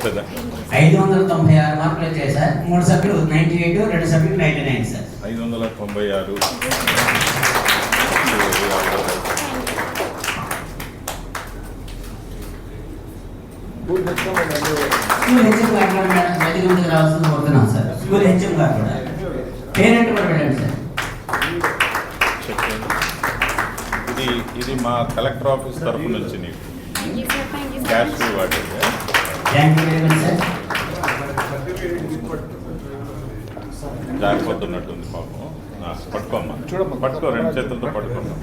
సరిపోతుందా? 596 మార్కులు వచ్చాయి సార్. 3 సభ్యులు 98, 2 సభ్యులు 99 సార్. 596. స్కూల్ హెచ్ఎం గారు కూడా మేడం వేదిక ముందుకు రావాల్సింది కోరుతున్నాం సార్. స్కూల్ హెచ్ఎం గారు కూడా పేరెంట్ కూడా వెళ్ళండి సార్. ఇది మా కలెక్టర్ ఆఫీస్ తరఫు నుంచి నీకు cash reward. Thank you very much sir. జారిపోతున్నట్టుంది పాపం. పట్టుకోమ్మా, చూడమ్మా, పట్టుకో, 2 చేతులతో పట్టుకోమ్మా.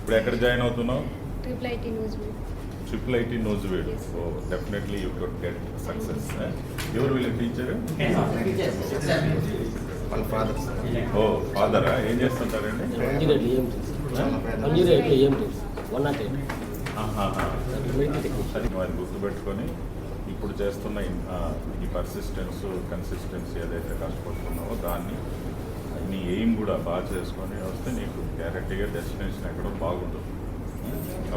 ఇప్పుడు ఎక్కడ జాయిన్ అవుతున్నావు? Triple IT Nuzvid. So definitely you could get success. ఎవరు వీళ్ళ టీచర్? ఓ ఫాదరా? ఏం చేస్తుంటారండి? అది గుర్తుపెట్టుకొని ఇప్పుడు చేస్తున్న ఈ పర్సిస్టెన్స్, కన్సిస్టెన్సీ ఏదైతే కష్టపడుతున్నావో దాన్ని నీ ఎయిమ్ కూడా బాగా చేసుకొని వస్తే నీకు గ్యారెంటీగా డెస్టినేషన్ ఎక్కడో బాగుంటుంది.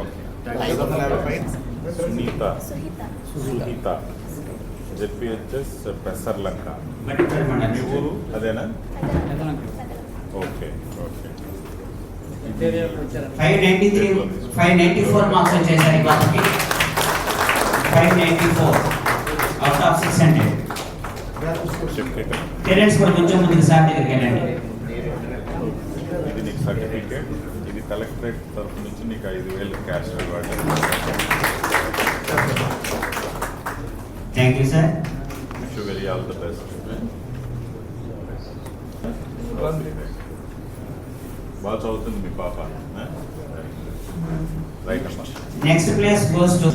ఓకే. సుహిత జెపిహెచ్ఎస్ పెసర్లంక. మీ ఊరు అదేనా? Okay okay. 594 మార్క్స్ వచ్చాయి సార్ ఈ క్లాస్కి. 594 అవుట్ ఆఫ్ 600. పేరెంట్స్ కూడా కొంచెం ముందుకు సార్ దగ్గరికి వెళ్ళండి. ఇది నీకు సర్టిఫికేట్. ఇది కలెక్టరేట్ తరఫు నుంచి నీకు 5,000 cash reward. Thank you sir. Wish you very all the best. బాగా చదువుతుంది మీ పాప. రైట్ అమ్మా. Next place goes to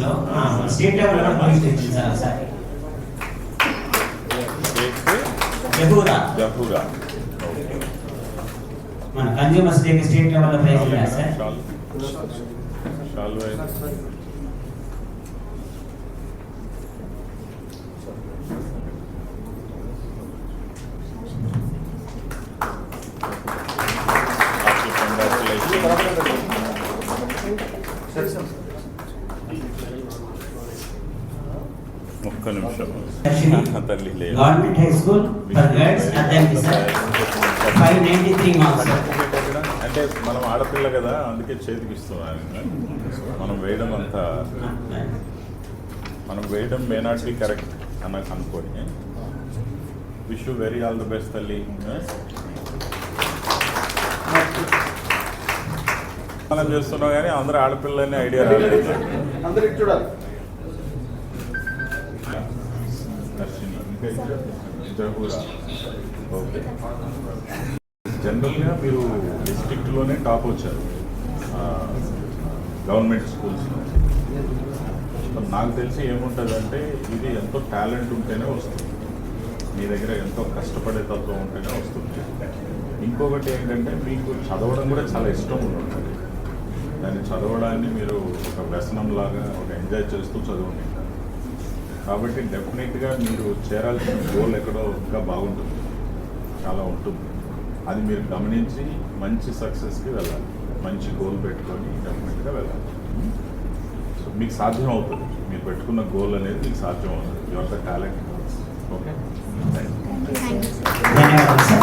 state level లో పార్టిసిపేట్ సార్. జహూరా మన కన్జ్యూమర్స్ డే స్టేట్ లెవెల్ లో ప్రైజ్ ఉంది సార్. ఒక్క నిమిషం. తల్లి government high school for girls Addanki sir. 593 marks. అంటే మనం ఆడపిల్ల కదా, అందుకే చేతికి ఇస్తున్నాను. మనం వేయడం మే నాట్ బి కరెక్ట్ అనుకోని. Wish you very all the best తల్లి. మనం చేస్తున్నాం కానీ అందరూ ఆడపిల్లని ఐడియా రాలేదు. అందరికి చూడాలి. జహూరా. ఓకే. జనరల్గా మీరు డిస్ట్రిక్ట్లోనే టాప్ వచ్చారు గవర్నమెంట్ స్కూల్స్లో. నాకు తెలిసి ఏముంటుందంటే ఇది ఎంతో టాలెంట్ ఉంటేనే వస్తుంది, మీ దగ్గర ఎంతో కష్టపడే తత్వం ఉంటేనే వస్తుంది. ఇంకొకటి ఏంటంటే మీకు చదవడం కూడా చాలా ఇష్టం ఉంటుంది. దాన్ని చదవడాన్ని మీరు ఒక వ్యసనంలాగా ఒక ఎంజాయ్ చేస్తూ చదువుకుంటారు. కాబట్టి డెఫినెట్గా మీరు చేరాల్సిన గోల్ ఎక్కడో ఇంకా బాగుంటుంది, చాలా ఉంటుంది. అది మీరు గమనించి మంచి సక్సెస్కి వెళ్ళాలి. మంచి గోల్ పెట్టుకొని డెఫినెట్గా వెళ్ళాలి. సో మీకు సాధ్యం అవుతుంది. మీరు పెట్టుకున్న గోల్ అనేది మీకు సాధ్యం అవుతుంది. Your the talent. ఓకే. ధన్యవాదాలు.